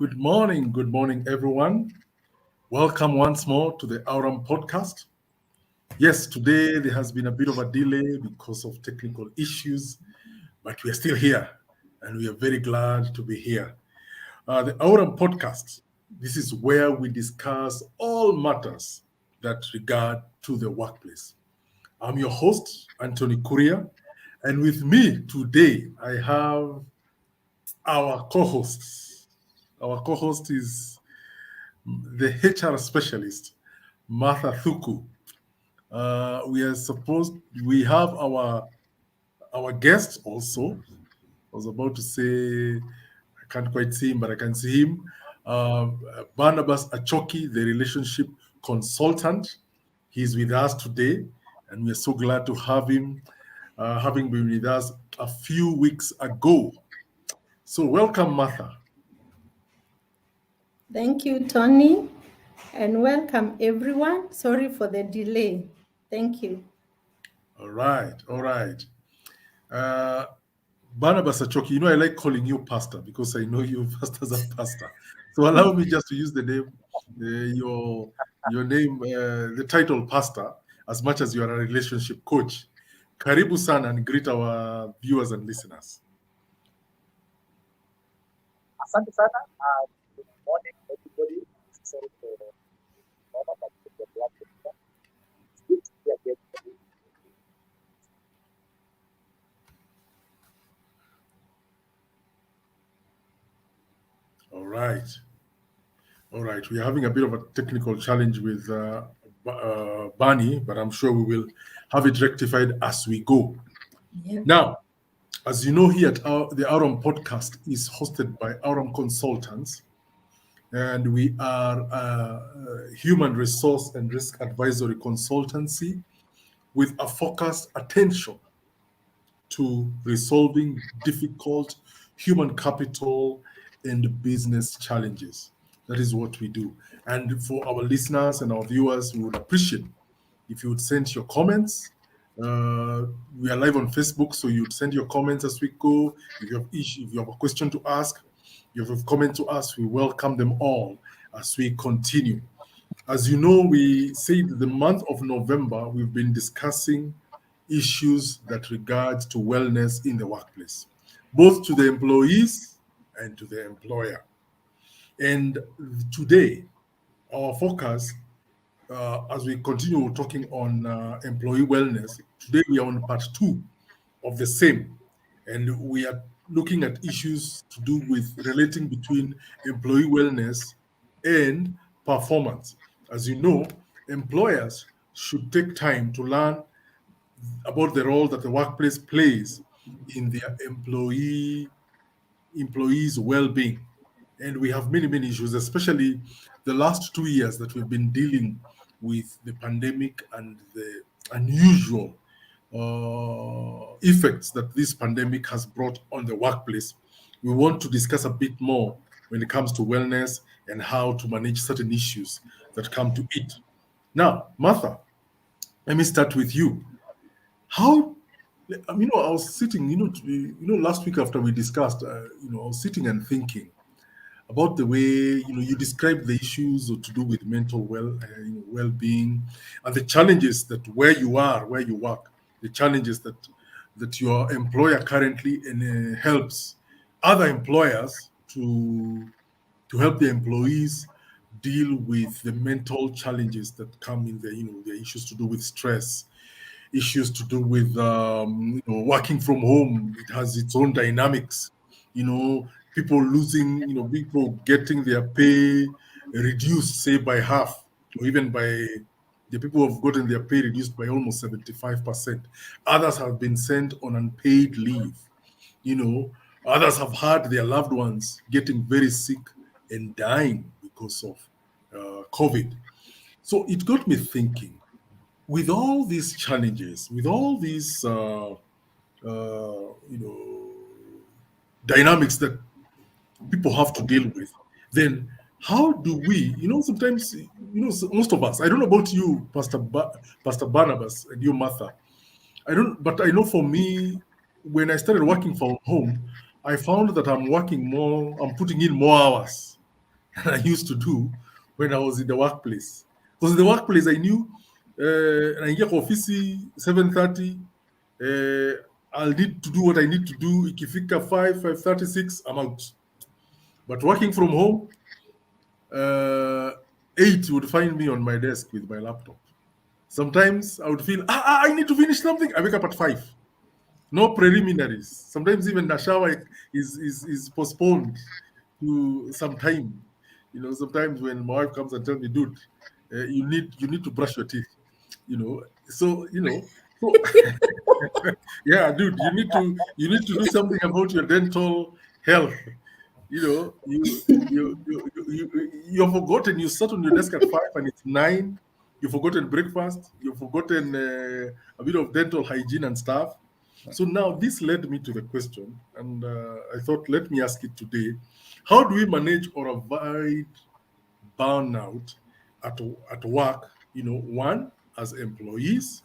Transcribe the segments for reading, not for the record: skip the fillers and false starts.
Good morning, everyone. Welcome once more to the Aurum podcast. Yes, today there has been a bit of a delay because of technical issues, but we are still here and we are very glad to be here. The Aurum podcast, this is where we discuss all matters that regard to the workplace. I'm your host, Anthony Kuria, and with me today I have our co-hosts. Our co-host is the HR specialist, Martha Thuku. We have our guest also. I was about to say, I can't quite see him, but I can see him. Barnabas Achoki, the relationship consultant. He's with us today, and we are so glad to have him, having been with us a few weeks ago. So, welcome, Martha. Thank you, Tony, and welcome everyone. Sorry for the delay. Thank you. All right. Uh, Barnabas Achoki, I like calling you pastor because I know you first as a pastor. So allow me just to use the name, your name, the title pastor, as much as you are a relationship coach. Karibu sana and greet our viewers and listeners. Asante sana. Good morning, everybody. Sorry for the moment, but it's good to be again. All right. We are having a bit of a technical challenge with Barney, but I'm sure we will have it rectified as we go. Yeah. Now, as you know, here at the Aurum podcast is hosted by Aurum Consultants, and we are a human resource and risk advisory consultancy with a focused attention to resolving difficult human capital and business challenges. That is what we do. And for our listeners and our viewers, we would appreciate if you would send your comments. We are live on Facebook, so you'd send your comments as we go. If you have a question to ask, you have a comment to ask, we welcome them all as we continue. As you know, we said the month of November, we've been discussing issues that regard to wellness in the workplace, both to the employees and to the employer. And today, our focus, as we continue talking on employee wellness, today we are on part 2 of the same. And we are looking at issues to do with relating between employee wellness and performance. As you know, employers should take time to learn about the role that the workplace plays in their employees' well-being. And we have many issues, especially the last 2 years that we've been dealing with the pandemic and the unusual effects that this pandemic has brought on the workplace. We want to discuss a bit more when it comes to wellness and how to manage certain issues that come to it. Now, Martha, let me start with you. How, I was sitting, last week after we discussed, I was sitting and thinking about the way you described the issues to do with mental well-being and the challenges that where you work, the challenges that your employer currently helps other employers to help their employees deal with the mental challenges that come in the issues to do with stress, issues to do with working from home. It has its own dynamics. People losing, people getting their pay reduced, say by half, or even by the people who have gotten their pay reduced by almost 75%. Others have been sent on unpaid leave. Others have had their loved ones getting very sick and dying because of COVID. So it got me thinking, with all these challenges, with all these dynamics that people have to deal with, then how do we, sometimes, most of us, I don't know about you, Pastor Barnabas, and you, Martha, but I know for me, when I started working from home, I found that I'm putting in more hours and I used to do when I was in the workplace. Because in the workplace, I knew naingia kwa ofisi 7:30, I'll need to do what I need to do. Ikifika 5:36, I'm out. But working from home, 8 would find me on my desk with my laptop. Sometimes I would feel, I need to finish something. I wake up at 5. No preliminaries. Sometimes even the shower is postponed to some time. Sometimes when my wife comes and tells me, dude, you need to brush your teeth. So yeah, dude, you need to do something about your dental health. You've forgotten. You sat on your desk at 5 and it's 9. You've forgotten breakfast. You've forgotten a bit of dental hygiene and stuff. So now this led me to the question, and I thought, let me ask it today. How do we manage or avoid burnout at work? One, as employers,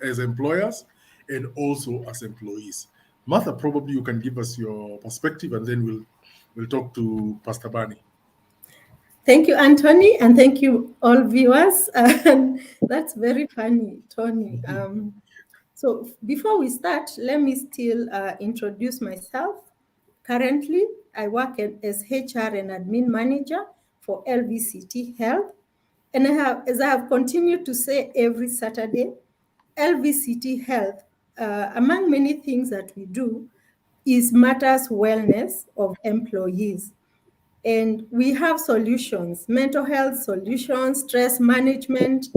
and also as employees. Martha, probably you can give us your perspective, and then we'll talk to Pastor Barney. Thank you, Anthony, and thank you, all viewers. That's very funny, Tony. So before we start, let me still introduce myself. Currently, I work as HR and admin manager for LVCT Health. And as I have continued to say every Saturday, LVCT Health, among many things that we do, is matters wellness of employees. And we have solutions, mental health solutions, stress management.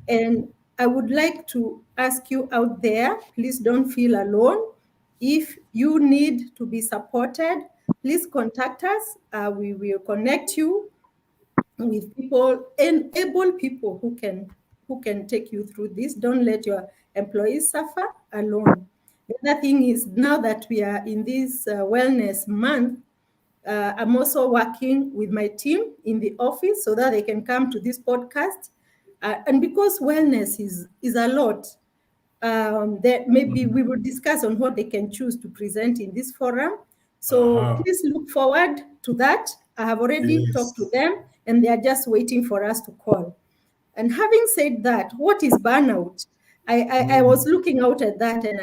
And I would like to ask you out there, please don't feel alone. If you need to be supported, please contact us. We will connect you with people and able people who can take you through this. Don't let your employees suffer alone. The other thing is, now that we are in this wellness month, I'm also working with my team in the office so that they can come to this podcast. And because wellness is a lot, that maybe we will discuss on what they can choose to present in this forum. So please look forward to that. I have already talked to them, and they are just waiting for us to call. And having said that, what is burnout? I was looking out at that, and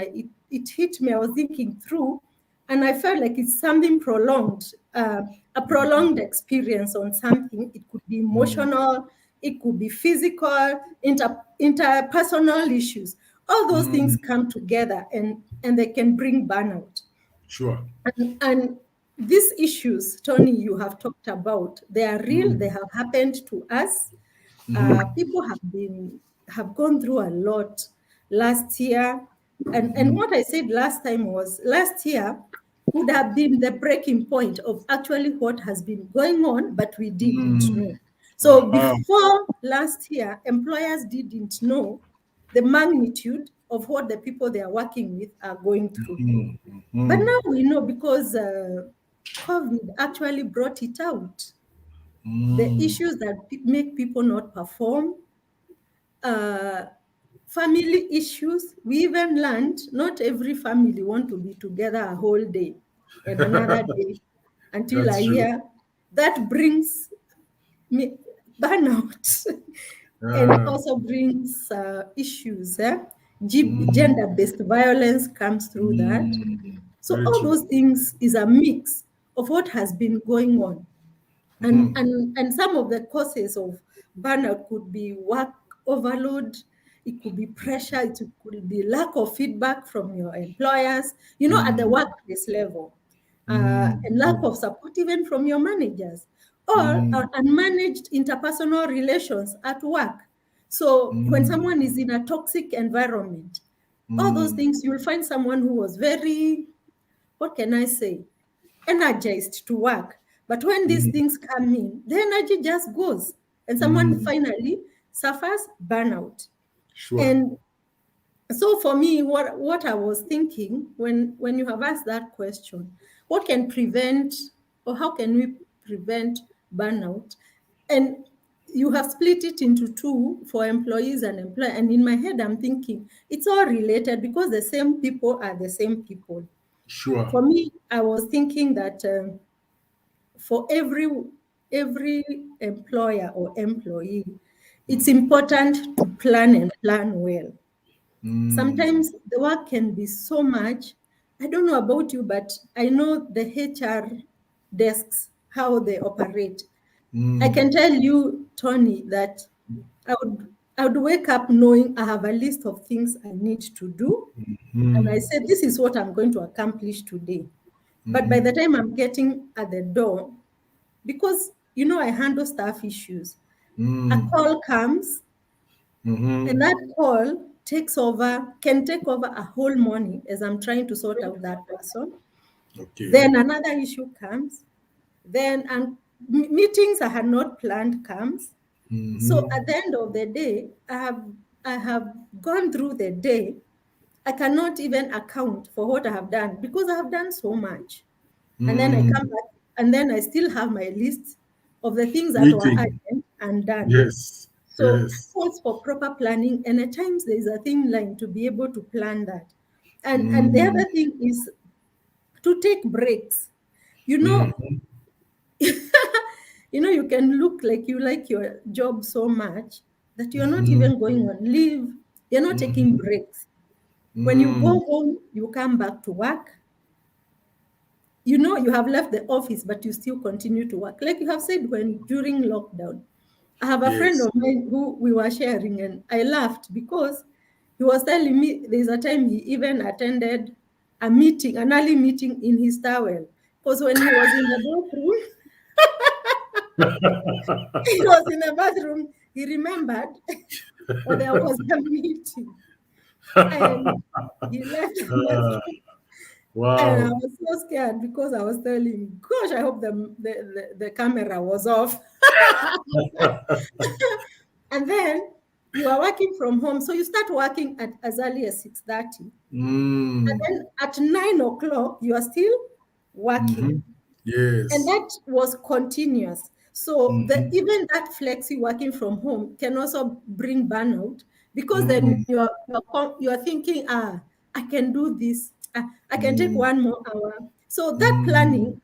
it hit me. I was thinking through, and I felt like it's something prolonged, a prolonged experience on something. It could be emotional, it could be physical, interpersonal issues. All those things come together, and they can bring burnout. Sure. And these issues, Tony, you have talked about, they are real. They have happened to us. People have gone through a lot last year. And what I said last time was, last year would have been the breaking point of actually what has been going on, but we didn't know. So before last year, employers didn't know the magnitude of what the people they are working with are going through. But now we know, because COVID actually brought it out. The issues that make people not perform, family issues. We even learned not every family want to be together a whole day and another day until That's a true. year. That brings burnout and also brings issues. Gender-based violence comes through that. So Very all true. those things is a mix of what has been going on. And some of the causes of burnout could be work overload, it could be pressure, it could be lack of feedback from your employers, at the workplace level, and lack of support even from your managers, or unmanaged interpersonal relations at work. So when someone is in a toxic environment, all those things, you'll find someone who was very, what can I say, energized to work. But when these things come in, the energy just goes, and someone finally suffers burnout. Sure. And so for me, what I was thinking when you have asked that question, what can prevent, or how can we prevent burnout? And you have split it into two, for employees and employer. And in my head, I'm thinking it's all related, because the same people are the same people. Sure. For me, I was thinking that for every every employer or employee, it's important to plan and plan well. Sometimes the work can be so much. I don't know about you, but I know the HR desks, how they operate. I can tell you, Tony, that I would wake up knowing I have a list of things I need to do. And I said, this is what I'm going to accomplish today. But by the time I'm getting at the door, because, I handle staff issues, a call comes, and that call can take over a whole morning as I'm trying to sort out that person. Okay. Then another issue comes. Then meetings I had not planned comes. So at the end of the day, I have gone through the day. I cannot even account for what I have done because I have done so much. And then I come back, and then I still have my list of the things that were Meeting. urgent and done. Yes. So Yes. calls for proper planning, and at times there is a thin line to be able to plan that. And the other thing is to take breaks. You can look like you like your job so much that you're not even going on leave. You're not taking breaks. When you go home, you come back to work. You have left the office, but you still continue to work. Like you have said, during lockdown, I have a friend Yes. of mine who we were sharing, and I laughed because he was telling me there's a time he even attended an early meeting in his towel. Because when he was in the bathroom, he remembered that there was a meeting. And he left the bathroom. And I Wow. was so scared because I was telling him, gosh, I hope the camera was off. And then you are working from home. So you start working at as early as 6:30. And then at 9 o'clock, you are still working. And Yes. that was continuous. So even that flexi working from home can also bring burnout because then you are thinking, I can do this. I can take 1 more hour. So that planning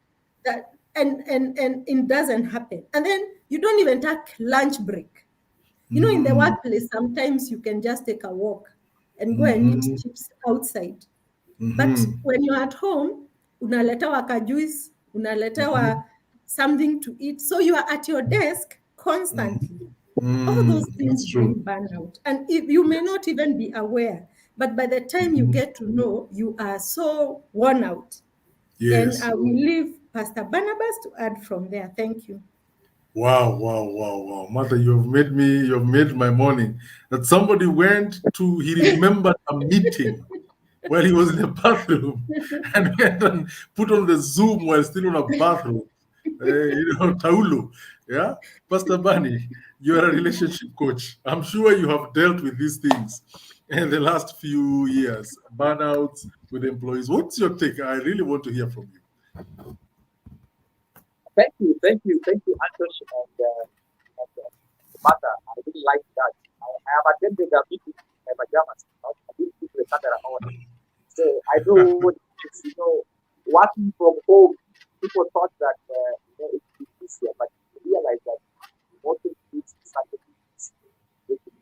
and it doesn't happen. And then you don't even take lunch break. In the workplace, sometimes you can just take a walk and go and eat chips outside. But when you're at home, unaletewa kajuice, unaletewa something to eat. So you are at your desk constantly. All those things That's bring true. burnout. And if you may not even be aware, but by the time you get to know, you are so worn out. And Yes. I will leave Pastor Barnabas to add from there. Thank you. Wow, wow, wow, wow. Martha, you've made my morning. That somebody he remembered a meeting while he was in the bathroom and went and put on the Zoom while still in a bathroom. Taulu. Yeah? Pastor Bani, you are a relationship coach. I'm sure you have dealt with these things in the last few years. Burnouts with employees. What's your take? I really want to hear from you. Thank you, Anthony and Martha. I really like that. I have attended a meeting in my pajamas. I didn't keep the camera on. So I know it's, working from home. People thought that it would be easier, but you realize that working is such a big thing.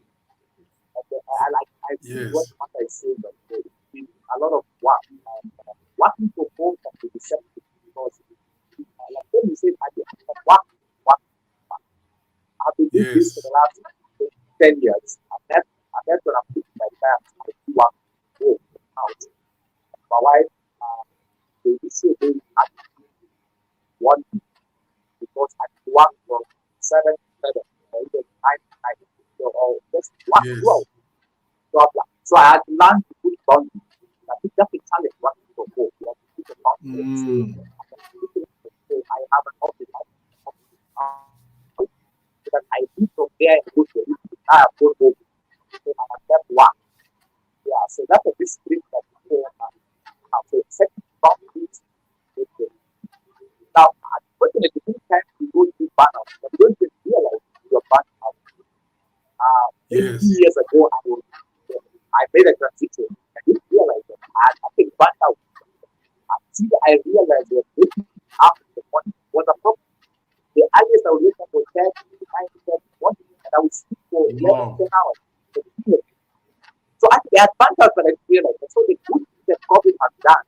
I see what Yes. Martha is saying, that it's been a lot of work. And working from home can be deceptive because, like when you said earlier, work. I've been doing this for Yes. the last 10 years. And that's when I'm putting my time. I do work home out. My wife, they issue very active one week because I work from 7 to 7 or even 9 to 9. So, just work Yes. 12. So I had to learn to put boundaries. I think that's a challenge working from home. You have to put a boundary. So I have an office. So that I leave from there and go to the meeting. I have gone home. So I have left work. Yeah, so that's a discipline that people have. So setting boundaries. Now, unfortunately, sometimes you go through burnout, but you don't even realize you're burnt out. Maybe Yes. 2 years ago, I made a transition. I didn't realize that I had nothing burnt out. Until I realized that waking up in the morning was a problem. The earliest days I would wake up for 10 to 9 to 10 in the morning, and I would sleep for 11 to 10 hours. So actually, the advantage that I realized, and so the good thing that COVID has done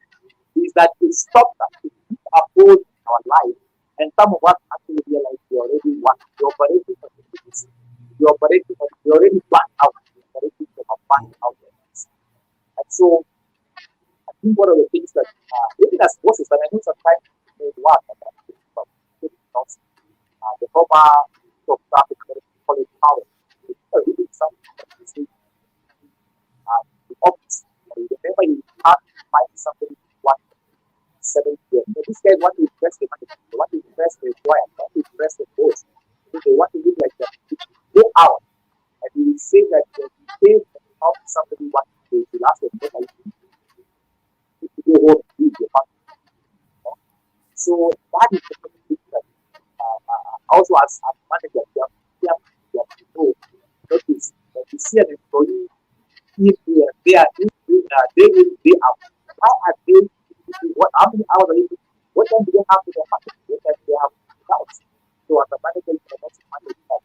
is that it stopped us to keep our hold in our life. And some of us actually realize we're already you're operating from the you're already burnt out. You're operating from a burnt out. And so I think one of the things that even as bosses, and I know sometimes they work and the former top traffic college power. It's really something that you see the office. Remember, you can't find somebody who wants 7 years. So this guy wants to impress the manager, they want to impress the employer, they want to impress the boss. So they want to look like that. Go out and you will say that when you pay how somebody wants to do, you'll ask them, what are you doing? If you go home, leave your family. So that is the thing that also as a manager, you have to know, notice that you see an employee in here, they are in day in, day out. Why are they? How many hours are you doing? What time do they have to their family? What time do they have house? So as a manager, you can also manage that.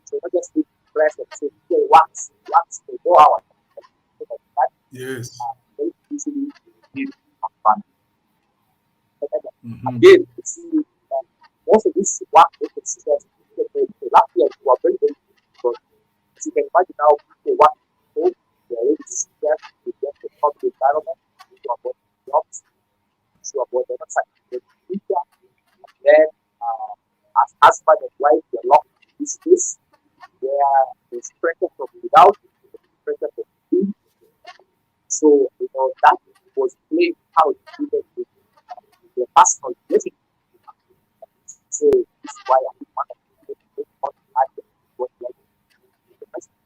So not just be press and say, okay, wax for 4 hours. Yes. Very easily be fun. Again, you see, most of this work with the systems, last year we were very, very good. As you can imagine now, people work home, they are already stressed, they get the public environment, to avoid jobs, to avoid the future. And then, as husband and wife, they are locked in this space where there's pressure from without, pressure from within. So, that was playing out even with their personal relationship. So this is why I think one of the things was like the most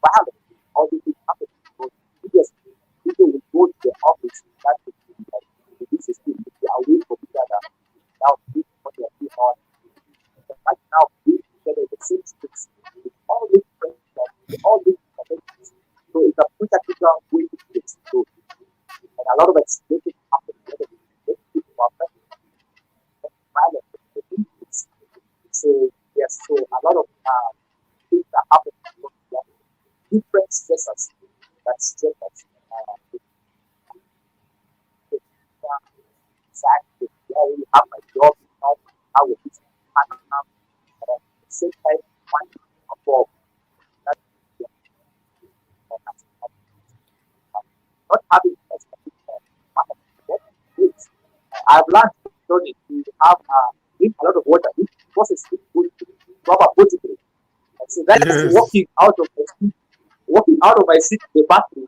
violent. All these things happen because people will go to the office that would be like this is good. They are away from each other. Now this is what they are doing on. But right now being together in the same space with all these friends, all these connections. So it's a practical way to explore. And a lot of exploitation happens together. People are violent. So yes, so a lot of things that happen different stressors that stress us. Exactly. Yeah, we have my job, how we business partner, and at the same time, one above. That's not having expectations. I've learned Tony, to have drink a lot of water. This process is good to proper body break. And so that's walking out of my seat in the bathroom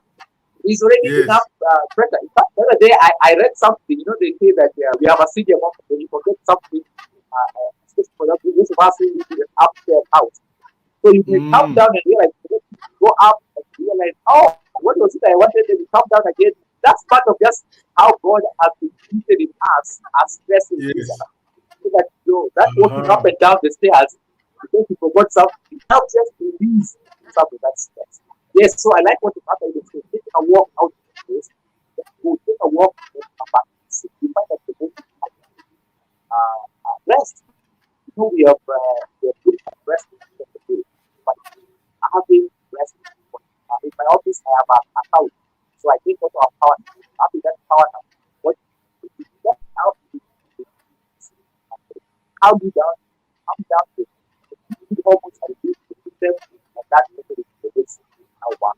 is already enough pressure. In fact, the other day I read something. They say that we have a senior moment when you forget something. For that, most of us live in an upstairs house, so you can come down and realize, go up and realize, oh, what was it I wanted? Then you come down again. That's part of just how God has been treated in us as stressing. Yes. So that that walking up and down the stairs because you forgot something helps just release something that's stress. Yes, so I like what the matter is. Take a walk out of the place, go take a walk and come back. So you find that the most rest. We have good rest in the day, but having rest in my office, I have a couch, so I take also a power. After that power, what get out how do down, come down to almost I do them, and that is how one.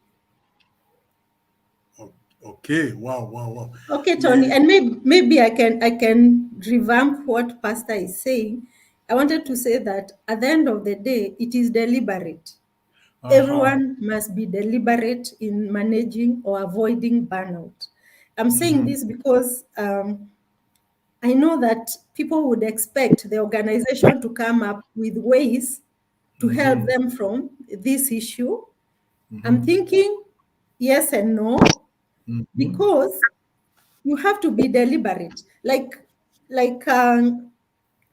Okay. Wow. Okay, Tony, and maybe I can revamp what Pastor is saying. I wanted to say that at the end of the day, it is deliberate. Everyone must be deliberate in managing or avoiding burnout. I'm saying this because I know that people would expect the organization to come up with ways to help them from this issue. I'm thinking yes and no, because you have to be deliberate. Like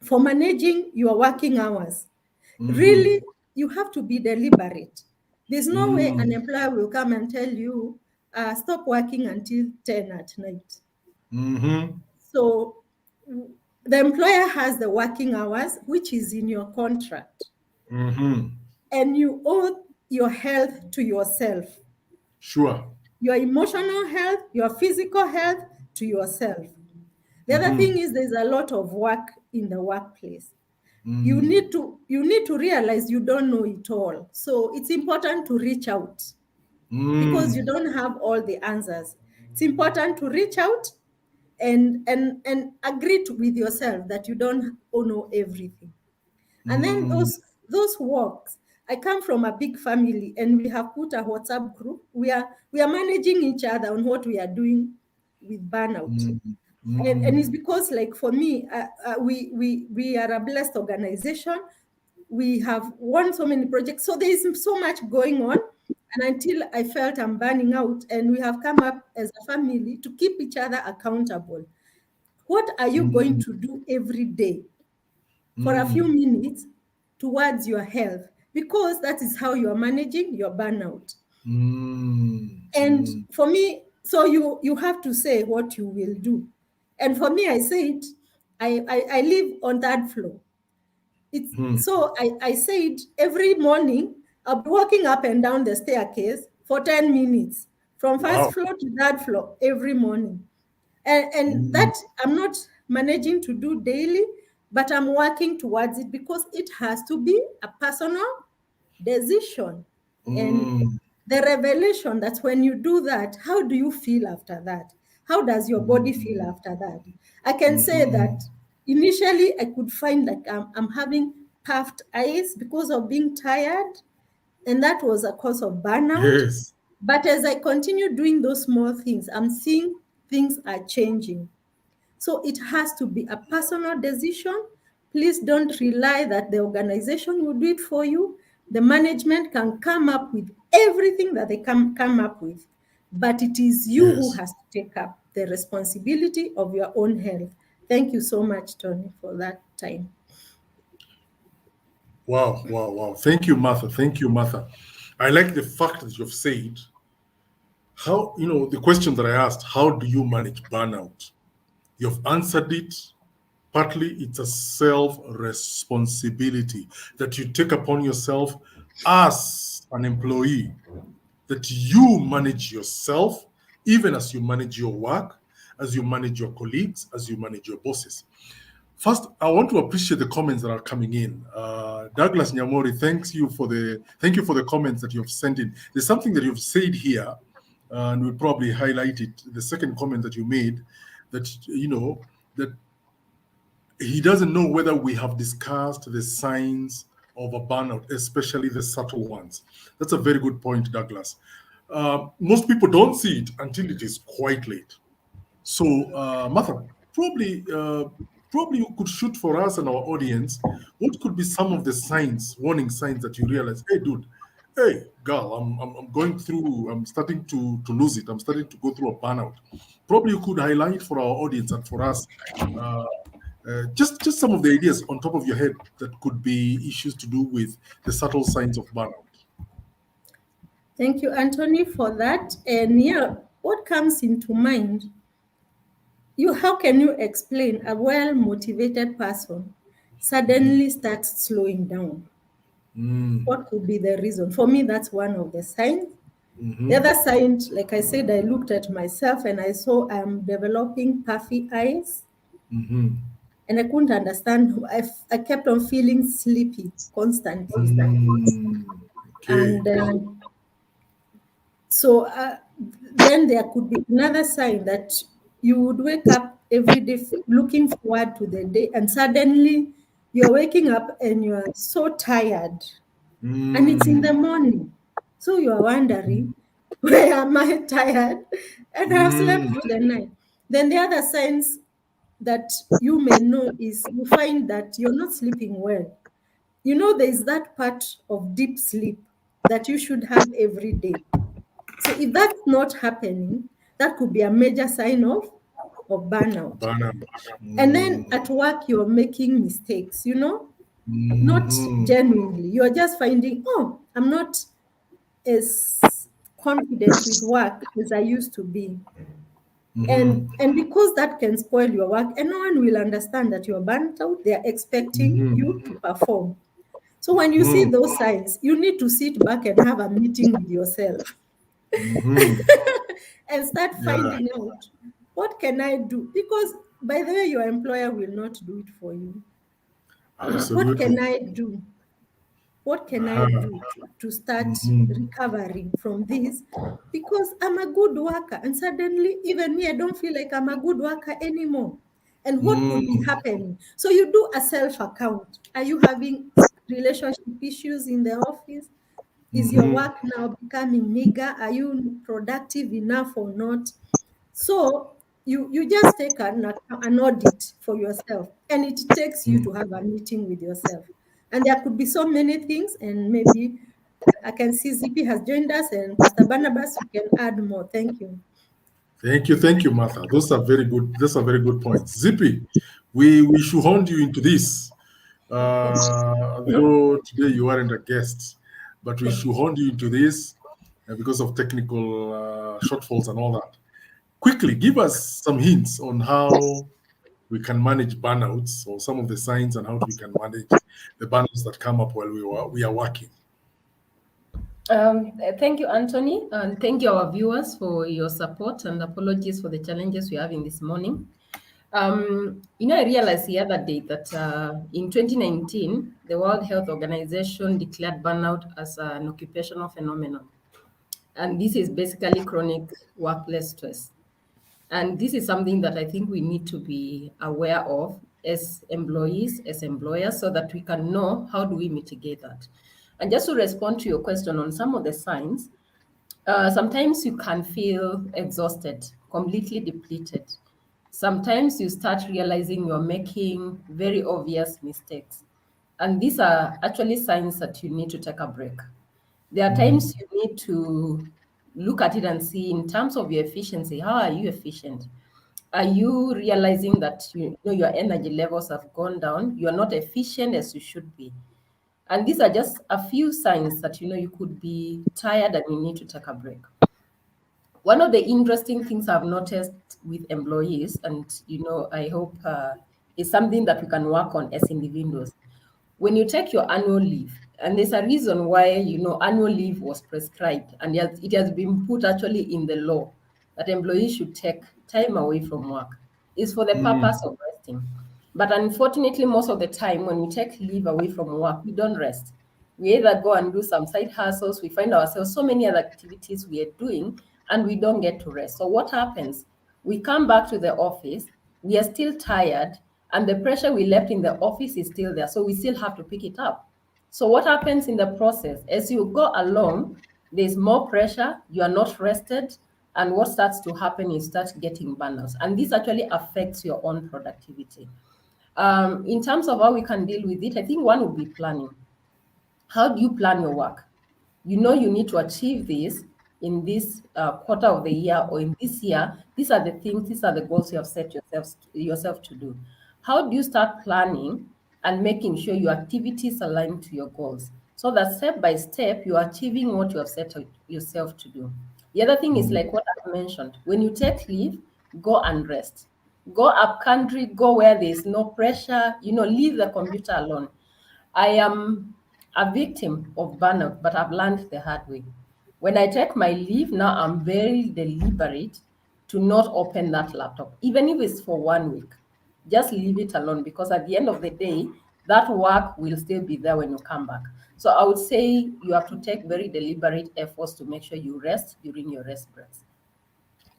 for managing your working hours, really, you have to be deliberate. There's no way an employer will come and tell you, stop working until 10 at night. So the employer has the working hours, which is in your contract. And you owe your health to yourself. Sure. Your emotional health, your physical health to yourself. The other thing is there's a lot of work in the workplace. You need to realize you don't know it all. So it's important to reach out because you don't have all the answers. It's important to reach out and agree with yourself that you don't know everything. And then those walks. I come from a big family, and we have put a WhatsApp group. We are managing each other on what we are doing with burnout. And it's because, like, for me, we are a blessed organization. We have won so many projects, so there is so much going on. And until I felt I'm burning out, and we have come up as a family to keep each other accountable. What are you going to do every day for a few minutes towards your health? Because that is how you are managing your burnout. And for me, so you have to say what you will do. And for me, I said, I live on third floor. So I said every morning, I'll be walking up and down the staircase for 10 minutes from first floor to third floor every morning. And that I'm not managing to do daily, but I'm working towards it because it has to be a personal decision. And the revelation that when you do that, how do you feel after that? How does your body feel after that? I can say that initially I could find like I'm having puffed eyes because of being tired, and that was a cause of burnout. Yes. But as I continue doing those small things, I'm seeing things are changing. So it has to be a personal decision. Please don't rely that the organization will do it for you. The management can come up with everything that they can come up with, but it is you who has to take up the responsibility of your own health. Thank you so much, Tony, for that time. Wow. Thank you, Martha. Thank you, Martha. I like the fact that you've said how, the question that I asked, how do you manage burnout? You've answered it. Partly it's a self-responsibility that you take upon yourself as an employee, that you manage yourself, even as you manage your work, as you manage your colleagues, as you manage your bosses. First, I want to appreciate the comments that are coming in. Douglas Nyamori, thank you for the comments that you've sent in. There's something that you've said here, and we'll probably highlight it. The second comment that you made, that that he doesn't know whether we have discussed the signs of a burnout, especially the subtle ones. That's a very good point, Douglas. Most people don't see it until it is quite late. So, Martha, probably you could shoot for us and our audience. What could be some of the signs, warning signs that you realize, hey, dude, hey, girl, I'm going through, I'm starting to lose it. I'm starting to go through a burnout. Probably you could highlight for our audience and for us just some of the ideas on top of your head that could be issues to do with the subtle signs of burnout. Thank you, Anthony, for that. And what comes into mind? How can you explain a well-motivated person suddenly starts slowing down? What could be the reason? For me, that's one of the signs. The other sign, like I said, I looked at myself and I saw I'm developing puffy eyes. And I couldn't understand. I kept on feeling sleepy constantly. Okay. And so then there could be another sign that you would wake up every day looking forward to the day, and suddenly you're waking up and you are so tired, and it's in the morning. So you are wondering, why am I tired? And I've slept through the night. Then the other signs that you may know is you find that you're not sleeping well. There's that part of deep sleep that you should have every day. So if that's not happening, that could be a major sign of burnout. And then at work, you're making mistakes, not genuinely. You're just finding, I'm not as confident with work as I used to be. And because that can spoil your work, and no one will understand that you're burnt out, they're expecting you to perform. So when you see those signs, you need to sit back and have a meeting with yourself and start Yeah, finding out, what can I do? Because by the way, your employer will not do it for you. What absolutely. can I do? What can I do to start recovering from this? Because I'm a good worker, and suddenly, even me, I don't feel like I'm a good worker anymore. And what could be happening? So you do a self account. Are you having relationship issues in the office? Is your work now becoming meager? Are you productive enough or not? So you just take an audit for yourself, and it takes you to have a meeting with yourself. And there could be so many things, and maybe I can see ZP has joined us, and Pastor Barnabas, you can add more. Thank you. Thank you, Martha. Those are very good. Those are very good points. Zippy, we should hold you into this. Though today you aren't a guest, but we should hold you into this because of technical shortfalls and all that. Quickly, give us some hints on how we can manage burnouts, or some of the signs, and how we can manage the burnouts that come up while we are working. Thank you, Anthony, and thank you, our viewers, for your support, and apologies for the challenges we're having this morning. I realized the other day that in 2019, the World Health Organization declared burnout as an occupational phenomenon. And this is basically chronic workplace stress. And this is something that I think we need to be aware of as employees, as employers, so that we can know how do we mitigate that. And just to respond to your question on some of the signs, sometimes you can feel exhausted, completely depleted. Sometimes you start realizing you're making very obvious mistakes. And these are actually signs that you need to take a break. There are times you need to look at it and see, in terms of your efficiency, how are you efficient? Are you realizing that your energy levels have gone down? You are not efficient as you should be. And these are just a few signs that you could be tired and you need to take a break. One of the interesting things I've noticed with employees, and I hope is something that we can work on as individuals. When you take your annual leave, and there's a reason why annual leave was prescribed, and yet it has been put actually in the law that employees should take time away from work. Is for the purpose of resting. But unfortunately, most of the time when we take leave away from work, we don't rest. We either go and do some side hustles, we find ourselves so many other activities we are doing, and we don't get to rest. So what happens? We come back to the office, we are still tired, and the pressure we left in the office is still there. So we still have to pick it up. So what happens in the process? As you go along, there's more pressure, you are not rested, and what starts to happen is start getting burnouts. And this actually affects your own productivity. In terms of how we can deal with it, I think one would be planning. How do you plan your work? You need to achieve this in this quarter of the year, or in this year. These are the things, these are the goals you have set yourself to do. How do you start planning and making sure your activities align to your goals, so that step by step you are achieving what you have set yourself to do? The other thing is, like what I mentioned, when you take leave, go and rest. Go up country, go where there is no pressure, leave the computer alone. I am a victim of burnout, but I've learned the hard way. When I take my leave, now I'm very deliberate to not open that laptop, even if it's for 1 week. Just leave it alone, because at the end of the day, that work will still be there when you come back. So I would say you have to take very deliberate efforts to make sure you rest during your rest breaks.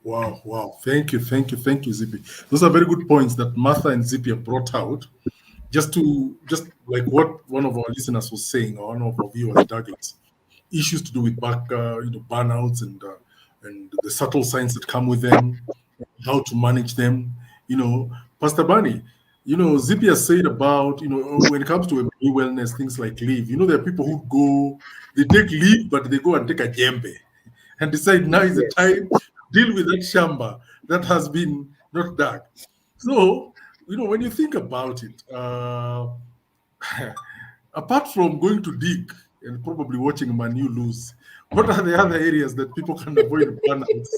Wow. Thank you, Zippy. Those are very good points that Martha and Zippy have brought out. Just like what one of our listeners was saying, or one of our viewers, Douglas, issues to do with burnouts and the subtle signs that come with them, how to manage them. Pastor Barney, Zippy has said about, when it comes to employee wellness, things like leave. There are people who they take leave, but they go and take a djembe and decide now is the time to deal with that shamba that has been not done. So, when you think about it, apart from going to dig and probably watching Man U lose, What are the other areas that people can avoid burnouts?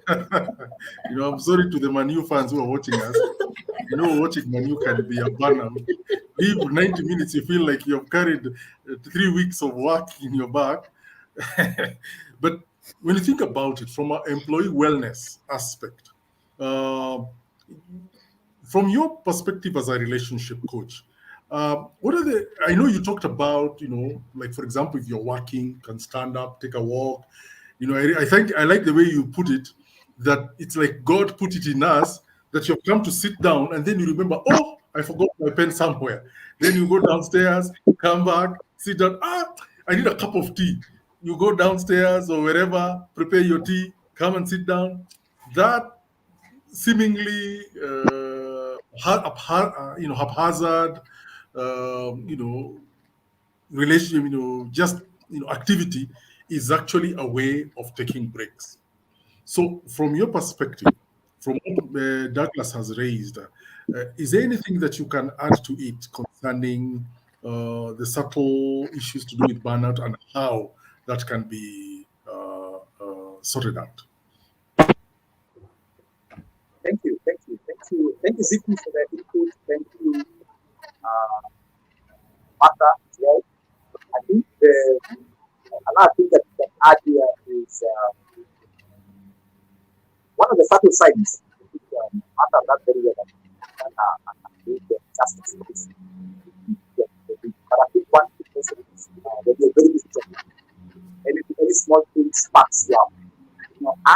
I'm sorry to the Manu fans who are watching us. Watching Manu can be a burnout. If 90 minutes you feel like you've carried 3 weeks of work in your back. But when you think about it from an employee wellness aspect, from your perspective as a relationship coach, what are I know you talked about, like, for example, if you're working, can stand up, take a walk. I think I like the way you put it, that it's like God put it in us, that you've come to sit down and then you remember, oh, I forgot my pen somewhere. Then you go downstairs, come back, sit down. I need a cup of tea. You go downstairs or wherever, prepare your tea, come and sit down. That seemingly haphazard, relationship, just activity is actually a way of taking breaks. So, from your perspective, from what Douglas has raised, is there anything that you can add to it concerning the subtle issues to do with burnout and how that can be sorted out? Thank you, Zippy, for the input. Thank you, Martha, as well. I think another thing that we can add here is one of the subtle signs. Martha, that very well, justice for this. But I think one thing is when you're very busy, any small thing sparks you up.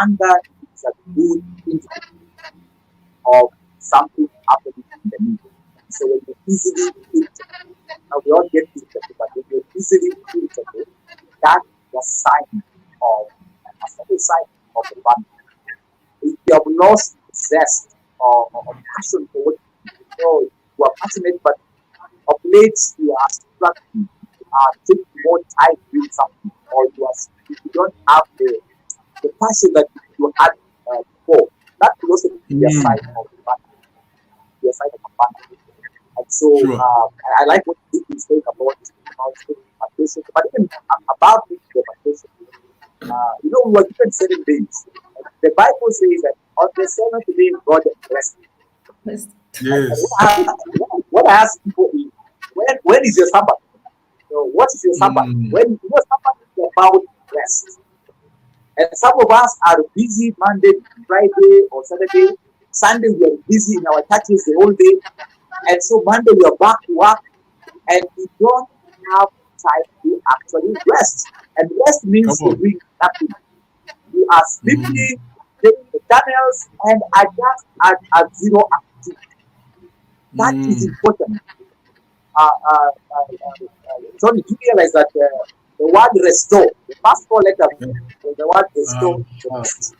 Anger is a good indicator of something happening in the middle. So when you're easily irritated, now we all get irritated, but when you're easily irritated, that's a sign of a burnout. If you have lost zest or passion for what you are passionate, but of late you are struggling, take more time doing something, or you don't have the passion that you had before. That will also be a sign of burnout. And so Sure. I like what you is saying about vacation, but even about the vacation. We were given 7 days. The Bible says that on the 7th day God rested. Yes. What I ask people is, when is your Sabbath? What is your Sabbath? When your Sabbath is about rest. And some of us are busy Monday, Friday, or Saturday. Sunday we are busy in our churches the whole day. And so Monday we are back to work, and we don't have time to actually rest. And rest means doing nothing. You are sleeping, taking the channels, and are just at zero activity. That is important. Tony, do you realize that the word restore, the first 4 letters, the word restore, rest.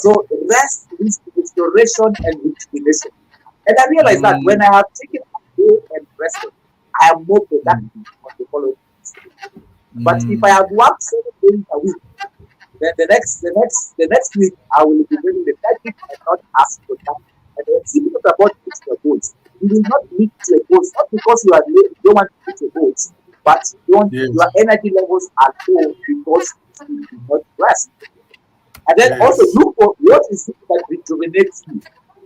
So rest is restoration and rejuvenation. And I realize that when I have taken a day and rested, I am more productive on the following days. But if I have worked 7 days a week, then the next week I will be very lethargic and not as productive. And then see people about meeting your goals. You will not meet your goals, not because you don't want to meet your goals, but your energy levels are low because you do not rest. And then also look for what is it that rejuvenates you.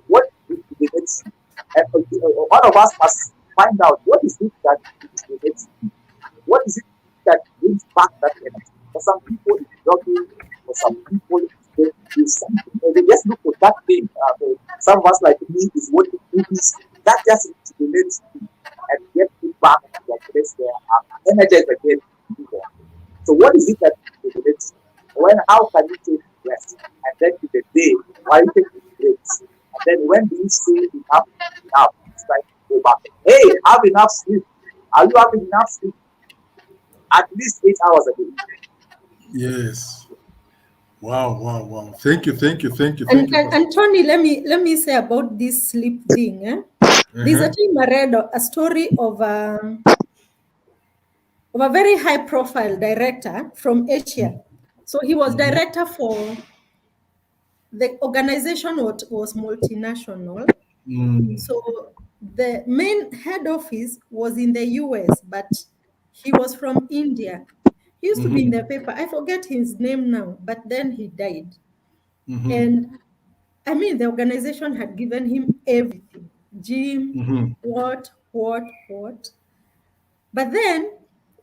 What rejuvenates you? And one of us must find out what is it that rejuvenates you. What is it that brings back that energy? For some people, it's jogging. For some people, it's something. They just look for that thing. Some of us, like me, is watching movies. That just rejuvenates you and gets you back to your place where I'm energized again. So what is it that rejuvenates you? How can you take rest? And then to the day, why you take breaks? And then when do you say enough? It's like go back. Hey, have enough sleep. Are you having enough sleep? At least 8 hours a day. Yes. Wow. Thank you. And Tony, let me say about this sleep thing. There's a time I read a story of a very high-profile director from Asia. So he was director for the organization was multinational. So the main head office was in the US, but he was from India. He used to be in the paper. I forget his name now, but then he died. And I mean, the organization had given him everything, gym, what. But then,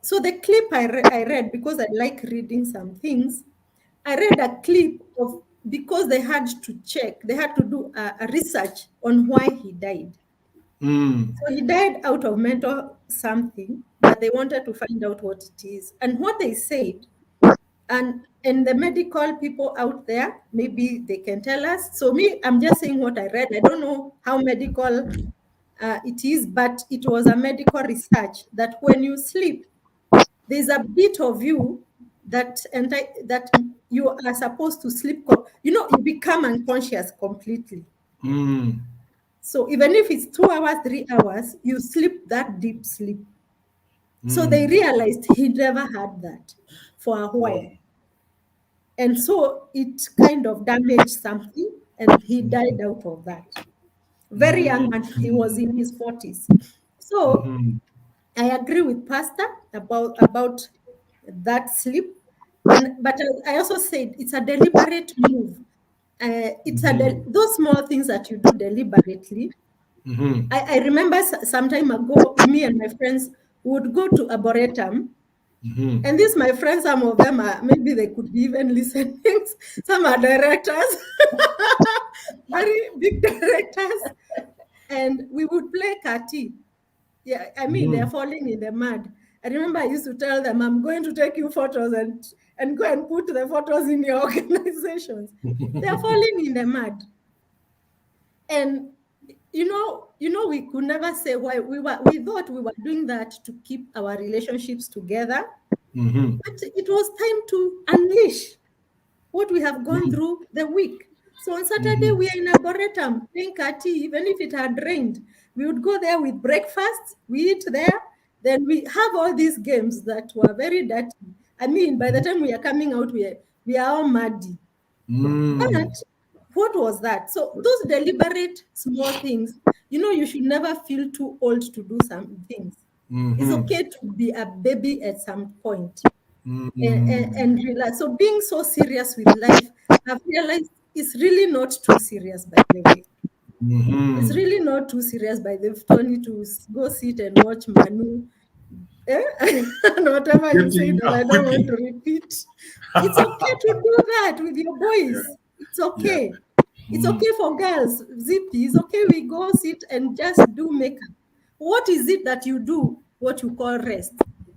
so the clip I read, because I like reading some things, I read a clip of, because they had to check, they had to do a research on why he died. So he died out of mental something, but they wanted to find out what it is. And what they said, and the medical people out there, maybe they can tell us. So me, I'm just saying what I read. I don't know how medical it is, but it was a medical research that when you sleep, there's a bit of you that you are supposed to sleep. You become unconscious completely. So even if it's 2 hours, 3 hours, you sleep that deep sleep. So they realized he never had that for a while. Wow. And so it kind of damaged something, and he died out of that. Very young man, he was in his 40s. So I agree with Pastor about that sleep. But I also said it's a deliberate move. It's those small things that you do deliberately. I remember some time ago, me and my friends would go to Arboretum. And these, my friends, some of them are, maybe they could be even listening. Some are directors, very big directors. And we would play kati. Yeah, I mean, they're falling in the mud. I remember I used to tell them, I'm going to take you photos and go and put the photos in your organizations. They're falling in the mud. And we could never say why we thought we were doing that to keep our relationships together. But it was time to unleash what we have gone through the week. So on Saturday, we are in Arboretum playing kati, even if it had rained. We would go there with breakfast, we eat there, then we have all these games that were very dirty. I mean, by the time we are coming out, we are all muddy. But what was that? So those deliberate small things, you should never feel too old to do some things. It's okay to be a baby at some point and realize. So being so serious with life, I've realized it's really not too serious, by the way. It's really not too serious by the Tony to go sit and watch Manu. And whatever you say that I don't want to repeat. It's okay to do that with your boys. It's okay. It's okay for girls. Zippy, it's okay. We go sit and just do makeup. What is it that you do? What you call rest?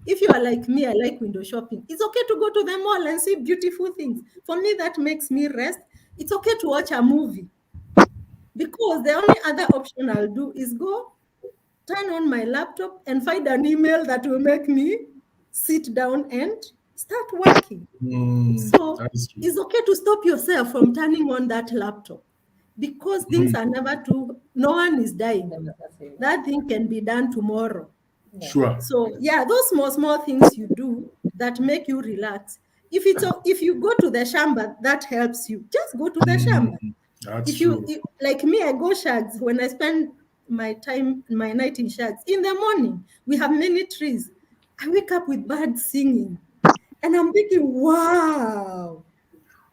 If you are like me, I like window shopping. It's okay to go to the mall and see beautiful things. For me, that makes me rest. It's okay to watch a movie. Because the only other option I'll do is go turn on my laptop and find an email that will make me sit down and start working. So it's okay to stop yourself from turning on that laptop, because things are never too, no one is dying. That thing can be done tomorrow. Sure. So yeah, those small things you do that make you relax. If you go to the shamba, that helps you. Just go to the shamba. That's true. Like me, I go shags when I spend my night in shags. In the morning, we have many trees. I wake up with birds singing. And I'm thinking, wow,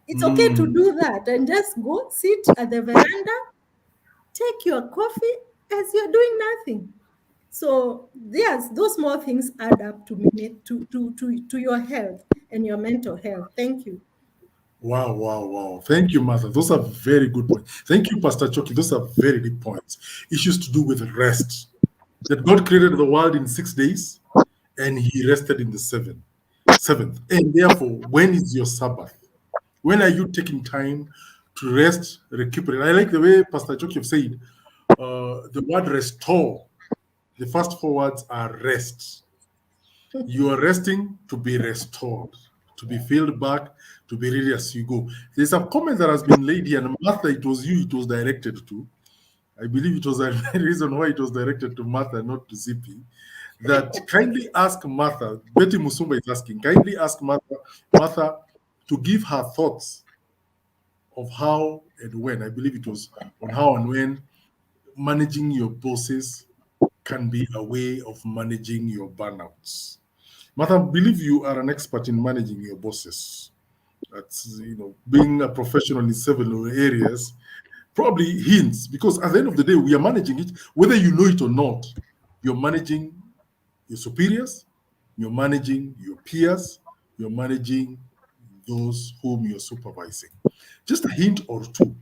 it's okay to do that. And just go sit at the veranda, take your coffee as you're doing nothing. So yes, those small things add up to your health and your mental health. Thank you. Wow. Thank you, Martha. Those are very good points. Thank you, Pastor Achoki. Those are very good points. Issues to do with rest. That God created the world in 6 days and he rested in the seventh. And therefore, when is your Sabbath? When are you taking time to rest, recuperate? I like the way Pastor Achoki said, the word restore. The first 4 words are rest. You are resting to be restored, to be filled back, to be ready as you go. There's a comment that has been laid here, and Martha, it was you it was directed to. I believe it was a reason why it was directed to Martha, not to Zippy. That kindly ask Martha, Betty Musumba is asking, kindly ask Martha to give her thoughts of how and when. I believe it was on how and when managing your bosses can be a way of managing your burnouts. Martha, I believe you are an expert in managing your bosses. That's, being a professional in several areas, probably hints, because at the end of the day, we are managing it, whether you know it or not. You're managing your superiors, you're managing your peers, you're managing those whom you're supervising. Just a hint or two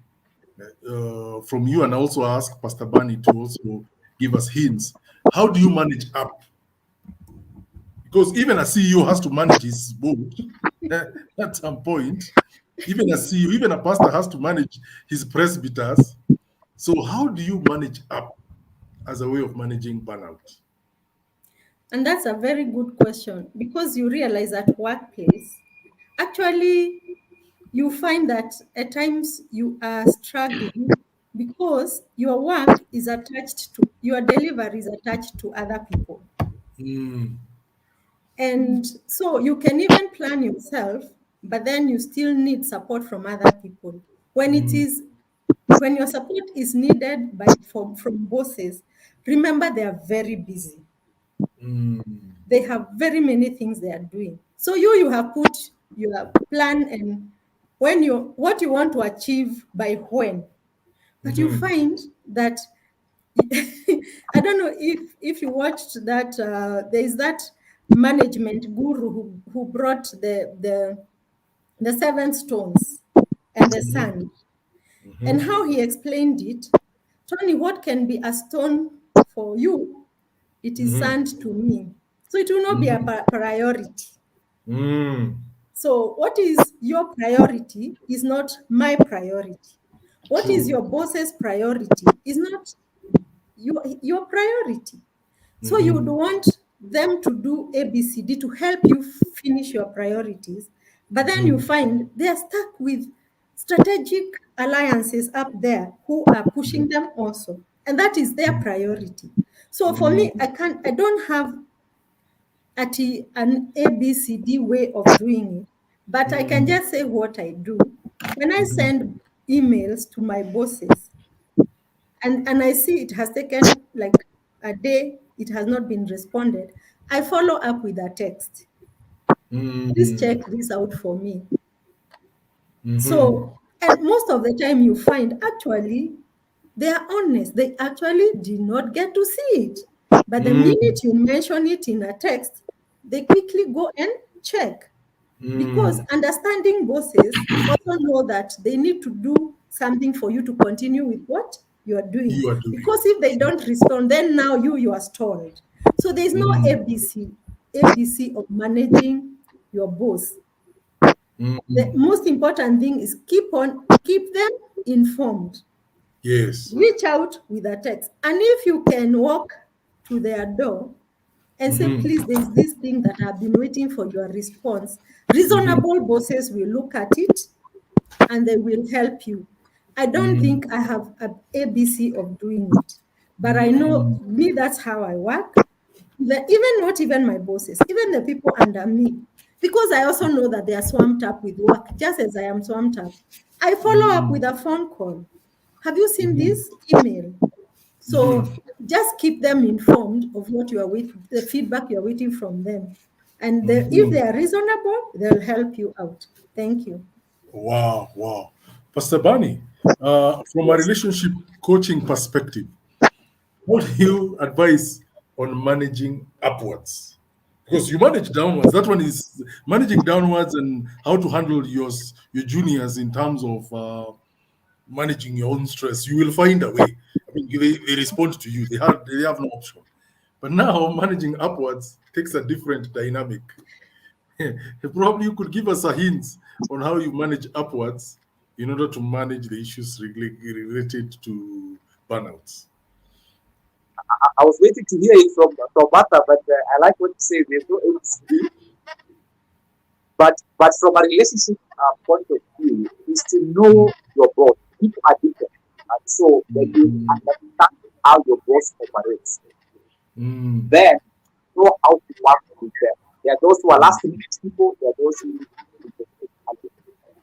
from you, and I also ask Pastor Bani to also give us hints. How do you manage up? Because even a CEO has to manage his board at some point. Even a CEO, even a pastor has to manage his presbyters. So how do you manage up as a way of managing burnout? And that's a very good question, because you realize at workplace, actually, you find that at times you are struggling because your work is attached to, your delivery is attached to other people. Mm, And so you can even plan yourself, but then you still need support from other people. When it mm, is, when your support is needed from bosses, remember they are very busy. mm, They have very many things they are doing. So you have put your plan and what you want to achieve by when. But you mhm, find that I don't know if you watched that. There is that management guru who brought the seven stones and the mhm, sand, and mhm, how he explained it. Tony, what can be a stone for you, it is mhm, sand to me. So it will not be a mhm, priority. mm, So what is your priority is not my priority. What is true. your boss's priority is not your priority. So you would Mhm, want them to do ABCD to help you finish your priorities, but then you mhm, find they are stuck with strategic alliances up there who are pushing them also, and that is their priority. So for me, mm, I don't have an ABCD way of doing it, but I can mm, just say what I do. When I mhm, send emails to my bosses, and I see it has taken like a day, it has not been responded, I follow up with a text. Please mm, check this out for me. mhm, So, and most of the time you find actually they are honest. They actually did not get to see it. But the mm, minute you mention it in a text, they quickly go and check. Because mm. understanding bosses also know that they need to do something for you to continue with what you are doing. You are doing. Because if they don't respond, then now you are stalled. So there is no Mm, ABC of managing your boss. The mm, most important thing is keep them informed. yes. Reach out with a text. And if you can walk to their door and say, Mhm, please, there's this thing that I've been waiting for your response. mhm, Reasonable bosses will look at it and they will help you. I don't mm, think I have an ABC of doing it, but I know mm, me, that's how I work. Even not even my bosses, even the people under me, because I also know that they are swamped up with work, just as I am swamped up. I follow up mm, with a phone call. Have you seen mhm, this email? mhm, So just keep them informed of what you are waiting, the feedback you are waiting from them. And if mhm. they are reasonable, they'll help you out. Thank you. Wow, wow. Pastor Bani, from a Yes. relationship coaching perspective, what do you advise on managing upwards? Because you manage downwards. That one is managing downwards and how to handle your juniors in terms of managing your own stress. You will find a way. I mean, they respond to you. They have no option. But now managing upwards takes a different dynamic. Probably you could give us a hint on how you manage upwards in order to manage the issues related to burnouts. I was waiting to hear it from Martha, but I like what you say. There's no ABCD, but from a relationship point of view, is to know your boss. People are different, and so when you Mm, understand how your boss operates, mm, then know how to work with them. There are those who are mm, last minute people. There are those who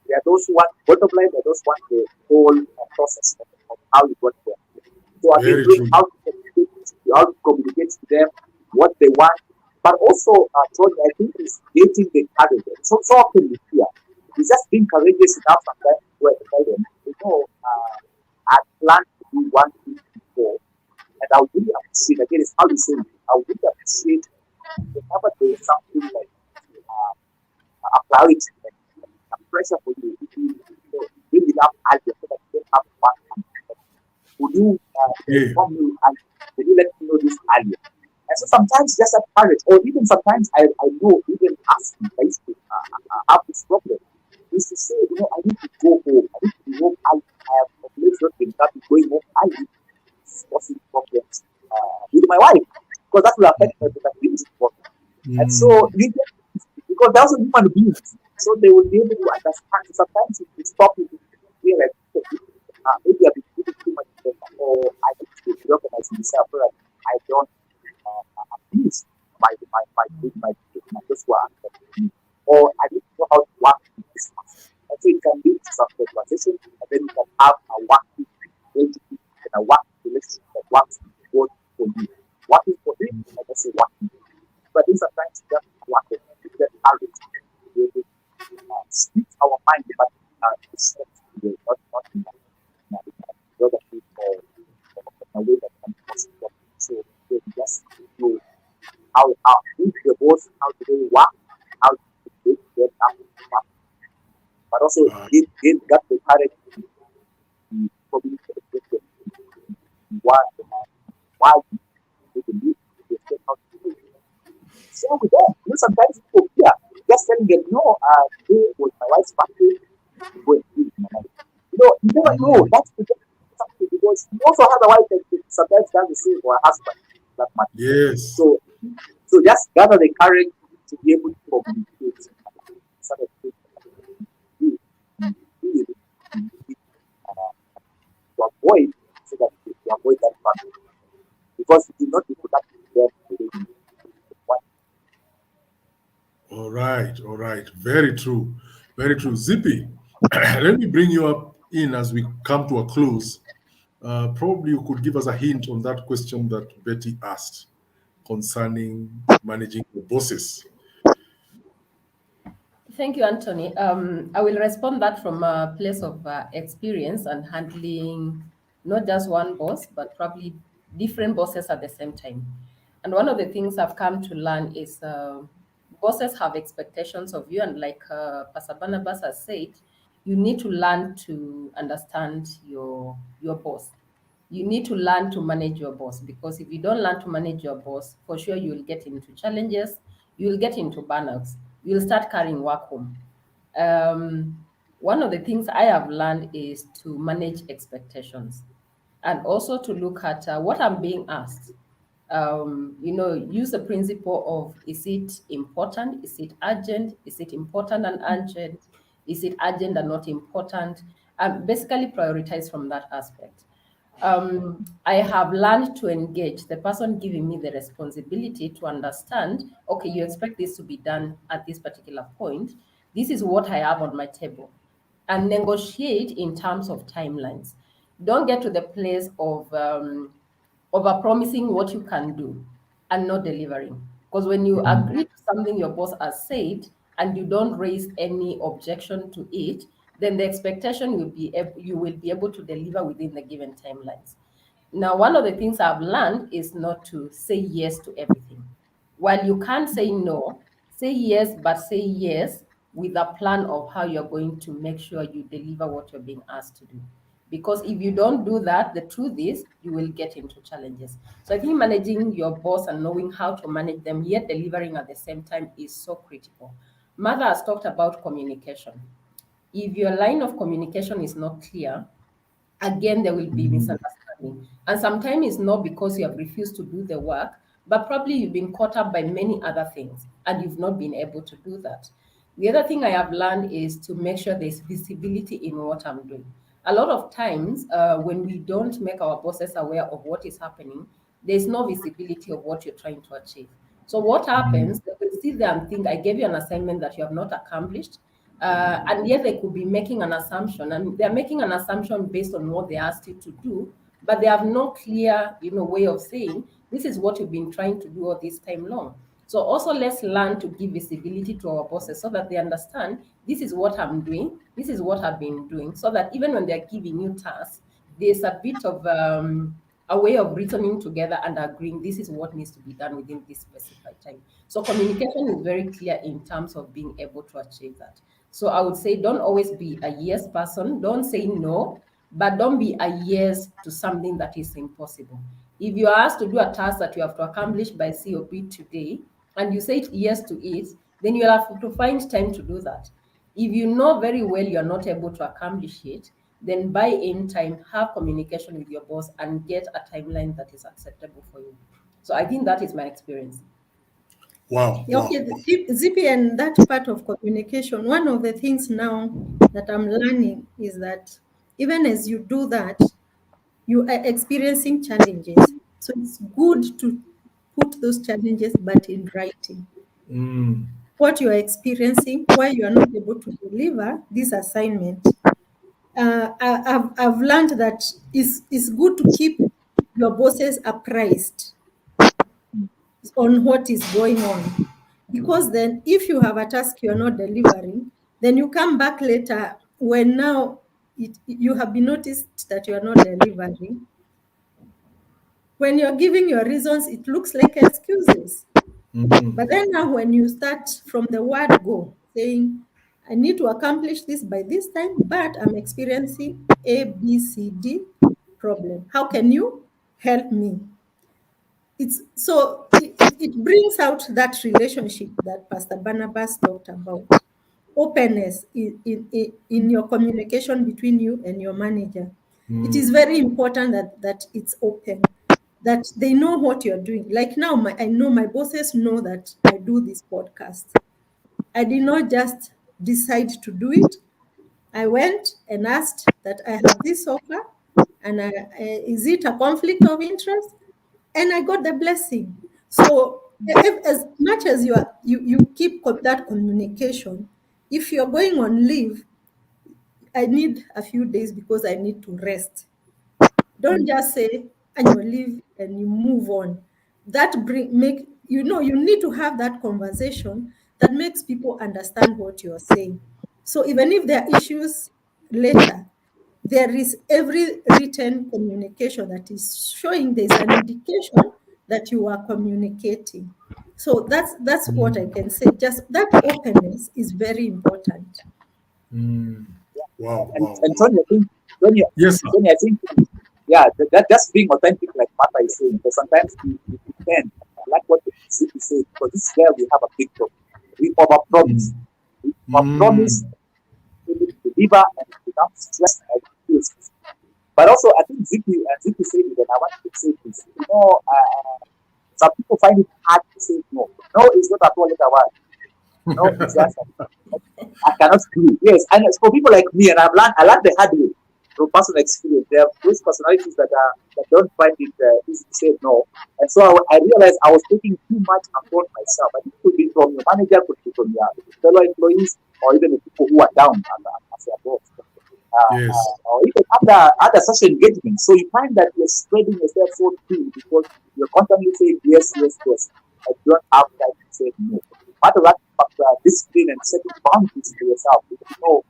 there are those who want bottom line. There are those who want the whole process of how you got there. So again, very knowing true. how to communicate to them, what they want, But also, Tony, I think it's getting the courage. So often we fear. It's just being courageous enough sometimes to tell them, I planned to do one thing before, and I would really appreciate, again, it's how you say it, I would really appreciate whenever there is something like a priority, like a pressure for you, if you bring it up earlier so that you don't have one thing. Would you inform me and would you let me know this earlier? And so sometimes just that courage, or even sometimes I know, even asking, I used to have this problem, is to say, I need to go home. I need to be home early. I have population things that is going home early, causing problems with my wife, because that will affect my productivity problem. And so, because they're also human beings, so they will be able to understand. So sometimes if you stop it, you feel like, maybe I've been giving too much attention, or I need to reorganize myself so that I don't abuse my this one, or I need to know how to work with this one. And so it can lead to some conversation, and then you can have a working relationship and a working relationship that works both for you. Working for him, and also working. But then sometimes just working, we get courage to speak our mind, but it's not in the other people in a way that can cause problems. So we just know how if the boss, how do they work, how do they get up to work. But also they got the courage to communicate with them. Why they believe they still how to do it. So with them, sometimes people just telling them, today was my wife's birthday, go and do it. You never know. That's the something, because you also have a wife that sometimes does the same for a husband. That much. Yes. So just gather the courage to be able to communicate. To avoid, so that you avoid that problem. Because it will not be productive there. All right. Very true. Zippy, let me bring you up in as we come to a close. Probably you could give us a hint on that question that Betty asked concerning managing the bosses. Thank you, Anthony. I will respond that from a place of experience and handling not just one boss, but probably different bosses at the same time. And one of the things I've come to learn is bosses have expectations of you. And like Pastor Barnabas has said, you need to learn to understand your boss. You need to learn to manage your boss, because if you don't learn to manage your boss, for sure you'll get into challenges, you'll get into burnouts, you'll start carrying work home. One of the things I have learned is to manage expectations, and also to look at what I'm being asked. Use the principle of, is it important? Is it urgent? Is it important and urgent? Is it urgent and not important? And basically prioritize from that aspect. I have learned to engage the person giving me the responsibility to understand, okay, you expect this to be done at this particular point. This is what I have on my table. And negotiate in terms of timelines. Don't get to the place of over-promising what you can do and not delivering. Because when you agree to something your boss has said and you don't raise any objection to it, then the expectation will be you will be able to deliver within the given timelines. Now, one of the things I've learned is not to say yes to everything. While you can't say no, say yes, but say yes with a plan of how you're going to make sure you deliver what you're being asked to do. Because if you don't do that, the truth is you will get into challenges. So I think managing your boss and knowing how to manage them, yet delivering at the same time, is so critical. Martha has talked about communication. If your line of communication is not clear, again, there will be misunderstanding. And sometimes it's not because you have refused to do the work, but probably you've been caught up by many other things and you've not been able to do that. The other thing I have learned is to make sure there's visibility in what I'm doing. A lot of times, when we don't make our bosses aware of what is happening, there's no visibility of what you're trying to achieve. So what happens, they will sit there and think, I gave you an assignment that you have not accomplished. And yet they could be making an assumption, and they're making an assumption based on what they asked you to do, but they have no clear, way of saying, this is what you've been trying to do all this time long. So also let's learn to give visibility to our bosses so that they understand this is what I'm doing, this is what I've been doing, so that even when they're giving you tasks, there's a bit of a way of reasoning together and agreeing this is what needs to be done within this specified time. So communication is very clear in terms of being able to achieve that. So I would say don't always be a yes person, don't say no, but don't be a yes to something that is impossible. If you are asked to do a task that you have to accomplish by COP today, and you say yes to it, then you'll have to find time to do that. If you know very well you're not able to accomplish it, then by in time, have communication with your boss and get a timeline that is acceptable for you. So I think that is my experience. Wow. Yeah, Wow. okay, Zippy, and that part of communication, one of the things now that I'm learning is that even as you do that, you are experiencing challenges. So it's good to put those challenges, but in writing. Mm. What you are experiencing, why you are not able to deliver this assignment. I've learned that it's good to keep your bosses apprised on what is going on. Because then if you have a task you're not delivering, then you come back later when now you have been noticed that you are not delivering. When you're giving your reasons, it looks like excuses. Mhm. But then now when you start from the word go, saying, I need to accomplish this by this time, but I'm experiencing A, B, C, D problem. How can you help me? It brings out that relationship that Pastor Barnabas talked about. Openness in your communication between you and your manager. It is very important that it's open, that they know what you're doing. Like now, I know my bosses know that I do this podcast. I did not just decide to do it. I went and asked that I have this offer, and is it a conflict of interest? And I got the blessing. So as much as you keep that communication, if you're going on leave, I need a few days because I need to rest. Don't just say annual leave and you move on. That you need to have that conversation that makes people understand what you're saying. So even if there are issues later, there is every written communication that is showing there's an indication that you are communicating. So that's what I can say. Just that openness is very important. Mm. Wow. And, Wow. and Tony, Yes, sir. I think, yeah, that just being authentic, like Martha is saying, because sometimes we tend, I like what the city says, because this is where we have a big problem. We overpromise. We overpromise, we deliver, and it becomes stress and abuse. But also, I think Zippy said it, and I want to say this. Some people find it hard to say no. No is not at all like a word. No, it's just I cannot do it. Yes, and it's for people like me, and I learned the hard way from personal experience. There are those personalities that don't find it easy to say no, and so I realized I was taking too much upon myself. And it could be from your manager, could be from your fellow employees, or even the people who are down as your boss. Yes. Or even other social engagements. So you find that you're spreading yourself so thin because you're constantly saying yes, yes, yes, and you don't have time to say no. Part of that discipline and setting boundaries for yourself. You know,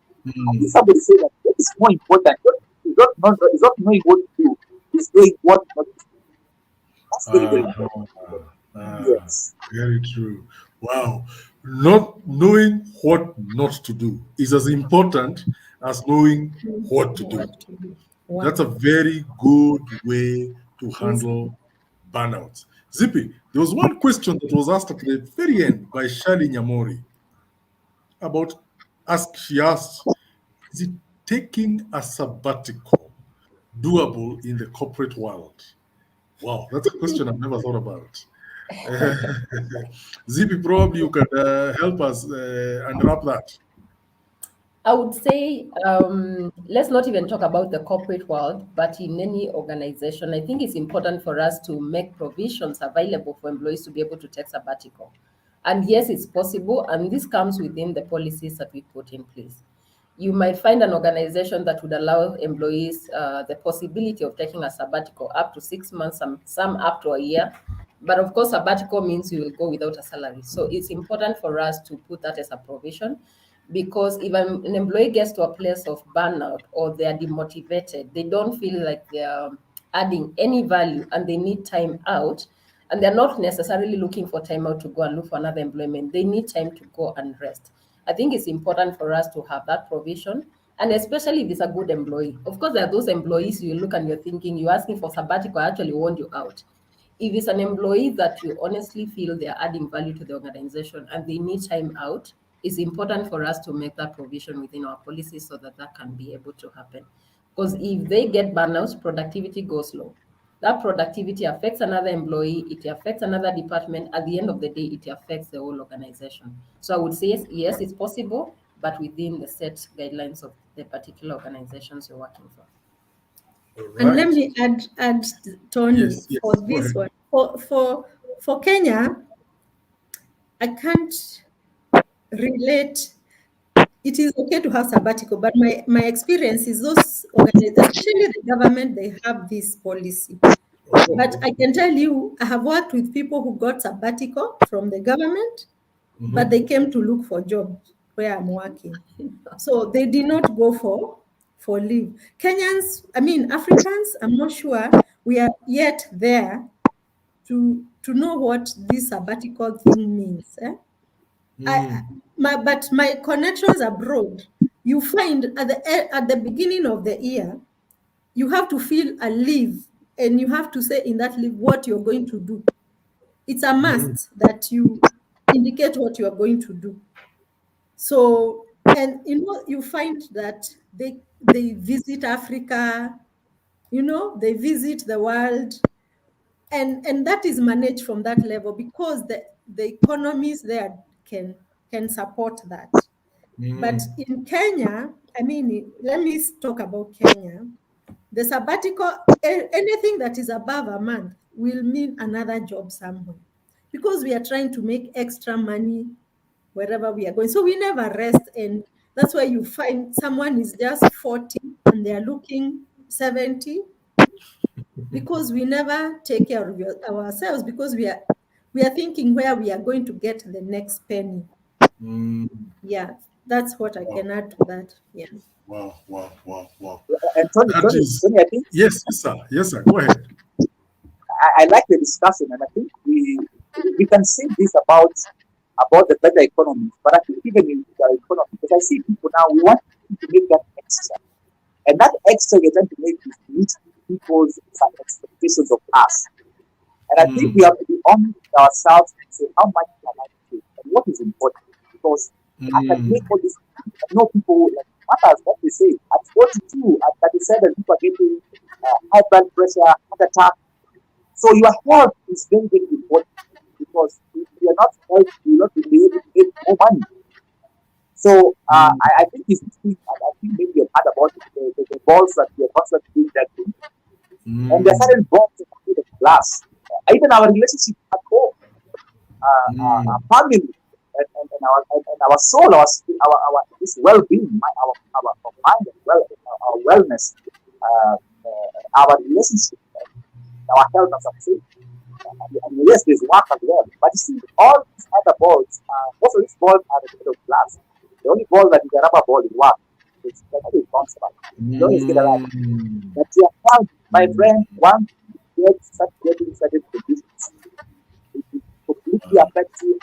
if somebody say that it is more important. It's not knowing what to do. It's doing what not to do. That's very, very important. Yes. Very true. Wow. Not knowing what not to do is as important as knowing what to do. Wow. That's a very good way to handle burnout. Zippy, there was one question that was asked at the very end by Shali Nyamori about she asked, is it taking a sabbatical doable in the corporate world? Wow, that's a question I've never thought about. Zippy, probably you can help us unwrap that. I would say let's not even talk about the corporate world, but in any organization, I think it's important for us to make provisions available for employees to be able to take sabbatical. And yes, it's possible, and this comes within the policies that we put in place. You might find an organization that would allow employees the possibility of taking a sabbatical up to 6 months, some up to a year. But of course, sabbatical means you will go without a salary. So it's important for us to put that as a provision, because if an employee gets to a place of burnout or they are demotivated, they don't feel like they're adding any value and they need time out, and they're not necessarily looking for time out to go and look for another employment. They need time to go and rest. I think it's important for us to have that provision, and especially if it's a good employee. Of course, there are those employees you look and you're thinking, you're asking for sabbatical, I actually want you out. If it's an employee that you honestly feel they're adding value to the organization and they need time out, it's important for us to make that provision within our policy so that that can be able to happen. Because if they get burnouts, productivity goes low. That productivity affects another employee, it affects another department. At the end of the day, it affects the whole organization. So I would say, yes, it's possible, but within the set guidelines of the particular organizations you're working for. And let me add Tony, Yes, for go this ahead. one. For Kenya, I can't relate. It is okay to have sabbatical, but my experience is those organizations, especially the government, they have this policy. But I can tell you, I have worked with people who got sabbatical from the government, but they came to look for jobs where I'm working. So they did not go for leave. Kenyans, I mean Africans, I'm not sure we are yet there to know what this sabbatical thing means. But my connections abroad, you find at the beginning of the year, you have to fill a leave, and you have to say in that leave what you're going to do. It's a must that you indicate what you are going to do. So, and you find that they visit Africa, they visit the world, and that is managed from that level because the economies there can support that. But in Kenya, I mean, let me talk about Kenya. The sabbatical, anything that is above a month will mean another job somewhere, because we are trying to make extra money wherever we are going. So we never rest, and that's why you find someone is just 40 and they are looking 70, because we never take care of ourselves, because we are thinking where we are going to get the next penny. Yeah, that's what I can add to that. Yeah. Wow. And Tony, That is, Tony, I think yes, sir. Yes, sir. Go ahead. I like the discussion, and I think we can say this about the better economy, but I think even in the economy, because I see people now, we want to make that extra, and that extra we're trying to make is meet people's expectations of us. And I think we have to be honest with ourselves and say how much can I take and what is important, because I can make all this. I know people like matters what they say at 42, at 37, people are getting high blood pressure, heart attack. So your health is very, very important, because if you are not healthy, you will not be able to make more money. So I think this thing, I think maybe you've heard about the balls that we are constantly doing that thing. And there are certain balls that are made of glass. Even our relationship at home, our family, and our soul, our this well-being, our mind, our wellness, our relationship, our health, as I'm saying. And yes, there's work as well. But you see, all these other balls, most of these balls are made of glass. The only ball that is a rubber ball is work. It's actually responsible. You don't get around. But your health, my friend, once you start getting certain conditions, it will completely affect you.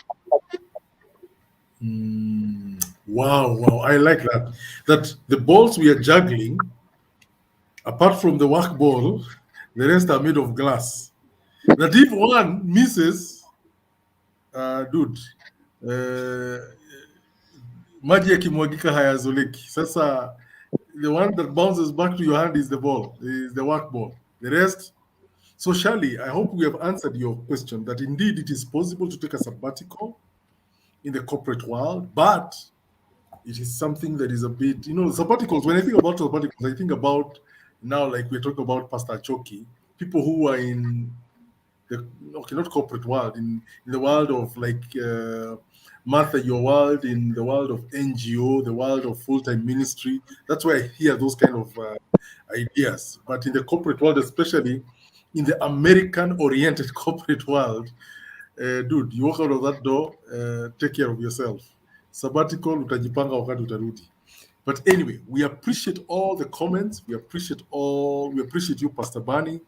Wow. I like that. That the balls we are juggling, apart from the work ball, the rest are made of glass. That if one misses, dude, maji yakimwagika hayazoleki. Sasa the one that bounces back to your hand is the ball, is the work ball. The rest. So Shirley, I hope we have answered your question that indeed it is possible to take a sabbatical in the corporate world, but it is something that is a bit, sabbaticals. When I think about sabbaticals, I think about now, like we're talking about Pastor Achoki, people who are in the, not corporate world, in the world of like Martha, your world, in the world of NGO, the world of full-time ministry. That's why I hear those kind of ideas. But in the corporate world, especially, in the American-oriented corporate world, dude, you walk out of that door, take care of yourself. Sabbatical, utajipanga wakati utarudi. But anyway, we appreciate all the comments. We appreciate you, Pastor Bani.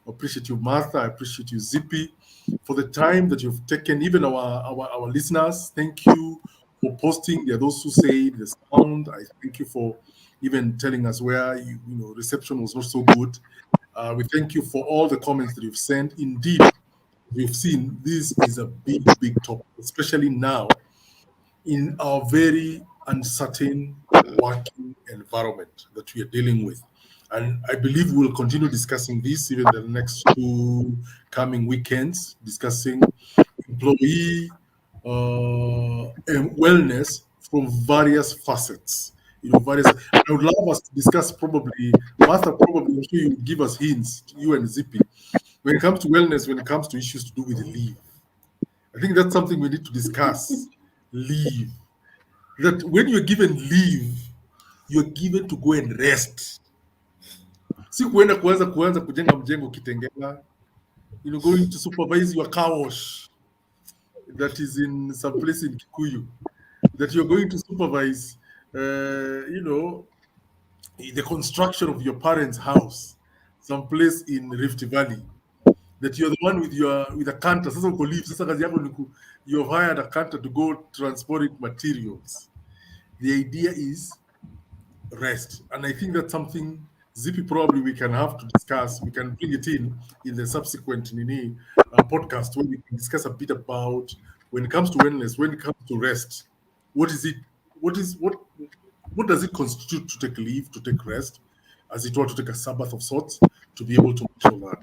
I appreciate you, Martha. I appreciate you, Zippy, for the time that you've taken. Even our listeners, thank you for posting. There are those who say the sound. I thank you for even telling us where reception was not so good. We thank you for all the comments that you've sent. Indeed, we've seen this is a big topic, especially now in our very uncertain working environment that we are dealing with. And I believe we'll continue discussing this even the next 2 coming weekends, discussing employee and wellness from various facets. I would love us to discuss probably, Martha, probably, I'm sure you would give us hints, you and Zippy, when it comes to wellness, when it comes to issues to do with leave. I think that's something we need to discuss. Leave. That when you're given leave, you're given to go and rest. Si kuenda kuanza kujenga mjengo Kitengela, going to supervise your car wash that is in some place in Kikuyu, that you're going to supervise, the construction of your parents' house, some place in Rift Valley, that you're the one with a canter. Sasa uko leave. Sasa kazi yako ni you've hired a canter to go transport materials. The idea is rest, and I think that's something Zippy probably we can have to discuss. We can bring it in the subsequent podcast where we can discuss a bit about when it comes to wellness, when it comes to rest. What is it? What does it constitute to take leave, to take rest, as it were, to take a Sabbath of sorts, to be able to show that?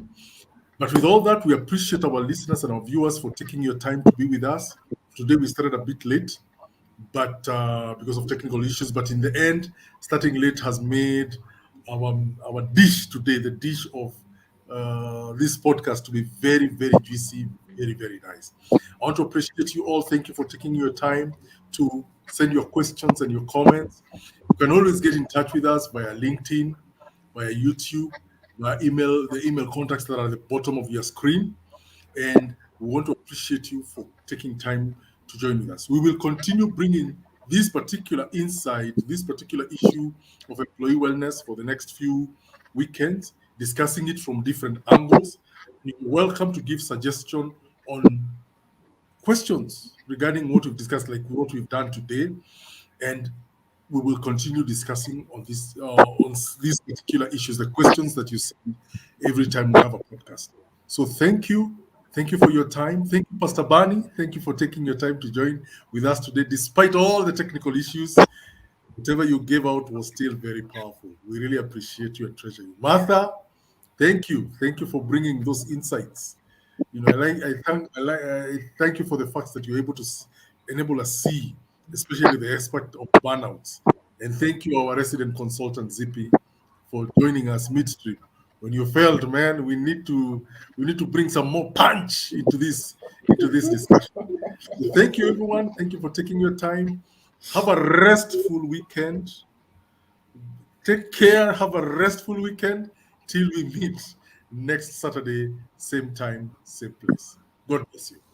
But with all that, we appreciate our listeners and our viewers for taking your time to be with us. Today we started a bit late, but because of technical issues. But in the end, starting late has made our dish today, the dish of this podcast, to be very, very juicy, very, very nice. I want to appreciate you all. Thank you for taking your time to send your questions and your comments. You can always get in touch with us via LinkedIn, via YouTube, via email, the email contacts that are at the bottom of your screen. And we want to appreciate you for taking time to join with us. We will continue bringing this particular insight, this particular issue of employee wellness for the next few weekends, discussing it from different angles. You're welcome to give suggestion on questions regarding what we've discussed, like what we've done today, and we will continue discussing on these particular issues, the questions that you send every time we have a podcast. So thank you. Thank you for your time. Thank you, Pastor Bani. Thank you for taking your time to join with us today. Despite all the technical issues, whatever you gave out was still very powerful. We really appreciate you and treasure you. Martha, thank you. Thank you for bringing those insights. I thank you for the fact that you're able to enable us see, especially the aspect of burnouts. And thank you, our resident consultant, Zippy, for joining us midstream. When you failed, man, we need to bring some more punch into this discussion. So thank you, everyone. Thank you for taking your time. Have a restful weekend. Take care. Have a restful weekend till we meet next Saturday, same time, same place. God bless you.